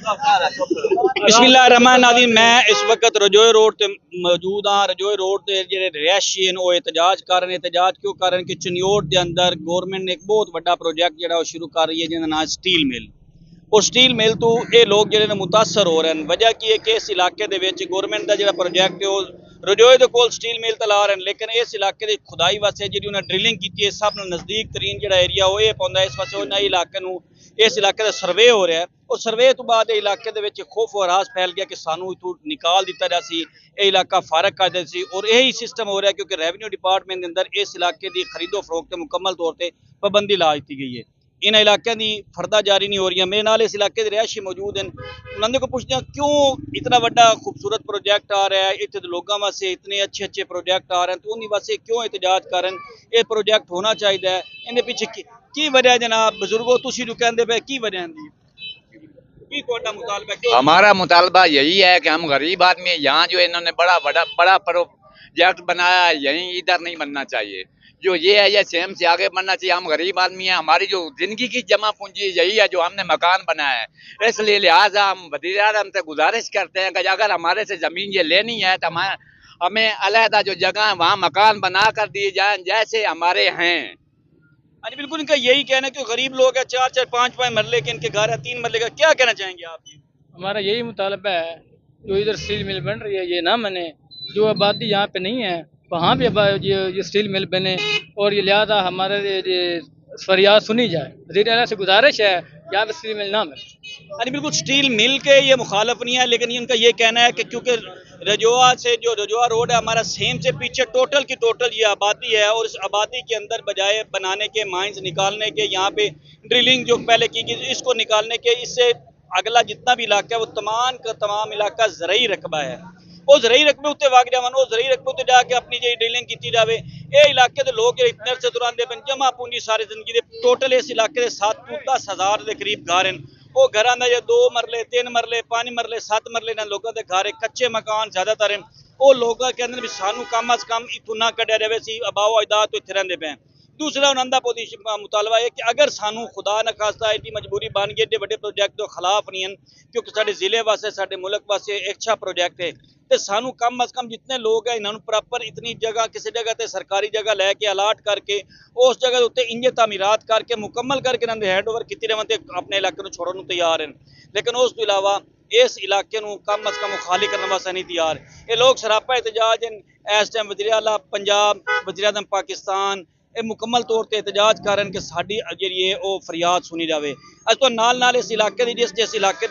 बिस्मिल्लाहिर्रहमानिर्रहीम। मैं इस वक्त रजोए रोड ते मौजूद हाँ। रजोए रोड ते जेह्ड़े रिहायशी न वो एहतजाज कर रहे हैं। एहतजाज क्यों कर रहे हैं कि चनियोट के अंदर गौरमेंट ने एक बहुत बड़ा प्रोजेक्ट जो शुरू कर रही है जिसका नाम स्टील मिल। और स्टील मिल तो ये लोग जो मुतासर हो रहे हैं। वजह की है कि इस इलाके के गौरमेंट का जो प्रोजेक्ट है वो रजोए के कोल स्टील मिल तो ला रहे हैं, लेकिन इस इलाके की खुदाई वास्ते जी उन्हें ड्रिलिंग की है। सब नज़दीक तरीन जो एरिया वो ये पाता है। इस पास उन्हें इलाके इस इलाके का सर्वे हो रहा है और सर्वे तो बाद इलाके के खौफ और हरास फैल गया कि सानू इतों निकाल दिता जा सी, ये इलाका फारग कर दिया सी। और यही सिस्टम हो रहा है क्योंकि रेवन्यू डिपार्टमेंट के अंदर इस इलाके की खरीदो फरोख्त मुकम्मल तौर पर पाबंदी ला दी गई है। इन इलाकों की फरदा जारी नहीं हो रही। मेरे नाल इस इलाके के रिहायशी मौजूद हैं, उन्होंने को पूछते हैं क्यों इतना बड़ा खूबसूरत प्रोजेक्ट आ रहा है, इतने लोगों वास्ते इतने अच्छे अच्छे प्रोजेक्ट आ रहे हैं, तो उन्हीं वास्ते क्यों एहतजाज कर रहे हैं। ये प्रोजेक्ट होना चाहिए। इन पीछे की वजह है जनाब? बजुर्गो तुसी जो कहते पे की वजह है? हमारा मुतालबा यही है कि हम गरीब आदमी हैं। यहाँ जो इन्होंने बड़ा प्रोजेक्ट बनाया है, यहीं इधर नहीं बनना चाहिए। जो ये है ये सेम से आगे बढ़ना चाहिए। हम गरीब आदमी हैं, हमारी जो जिंदगी की जमा पूंजी यही है जो हमने मकान बनाया है। इसलिए लिहाजा हम वज़ीर आज़म से गुजारिश करते हैं कि अगर हमारे से जमीन ये लेनी है तो हमें अलहदा जो जगह है वहाँ मकान बना कर दिए जाए जैसे हमारे हैं। हाँ जी बिल्कुल, इनका यही कहना है कि गरीब लोग हैं, 4-4 5-5 मरले के इनके घर है, 3 मरले का। क्या कहना चाहेंगे आप? ये हमारा यही मुतालबा है जो इधर स्टील मिल बन रही है ये ना बने, जो आबादी यहाँ पे नहीं है वहाँ भी ये स्टील मिल बने और ये लिहाजा हमारे ये फरियाद सुनी जाए। वज़ीर आला से गुजारिश है यहाँ पे स्टील मिल ना बने। हाँ जी बिल्कुल, स्टील मिल के ये मुखालफ नहीं है, लेकिन इनका ये कहना है कि क्योंकि रजोआ से जो रजोआ रोड है हमारा सेम से पीछे टोटल की टोटल ये आबादी है और इस आबादी के अंदर बजाय बनाने के माइंस निकालने के, यहाँ पे ड्रिलिंग जो पहले की गई इसको निकालने के, इससे अगला जितना भी इलाका है वो तमाम का तमाम इलाका ज़रई रकबा है। वो ज़रई रकबे उत्ते वाग जावन, वो ज़रई रकबे उत्ते जाके अपनी जी ड्रिलिंग की जाए। ये इलाके के लोग इतने अरसे दौरान दे जमा पूंजी सारी जिंदगी दे टोटल इस इलाके के 7-10 हज़ार के करीब घर हैं। वो घर का जो 2 मरले 3 मरले 5 मरले 7 मरले लोगों के घर कच्चे मकान ज्यादातर हैं। वो लोग कहते भी सानू कम अज कम इतों ना कढ़िया जाए, सी अबाओ अजदाद तो इतने रहते पे। दूसरा उन्होंने पोजीशन मुतालबा है कि अगर सानू खुदा न खास्ता एडी मजबूरी बन गई एडे बड़े प्रोजेक्ट के खिलाफ नहीं हैं, क्योंकि साढ़े जिले वास्ते साढ़े मुल्क वास्ते एक अच्छा प्रोजेक्ट है, तो सानू कम अज कम जितने लोग हैं इन्होंने प्रॉपर इतनी जगह किसी जगह ते सरकारी जगह लैके अलाट करके उस जगह के उत्ते इंजे तामीरात करके मुकम्मल करके इन्होंने हैंड ओवर की रहे अपने इलाके को छोड़ने तैयार हैं। लेकिन उस तो इलावा इस इलाके को कम अज कम खाली करने वास्ते नहीं तैयार। ये लोग सरापा एहतजाज इस टाइम वज़ीर आला पंजाब, वज़ीर आज़म पाकिस्तान ये मुकम्मल तौर पर एहतजाज कर रहे हैं कि साड़ी जी फरियाद सुनी जाए। अज तो नाल इस इलाके जिस इलाके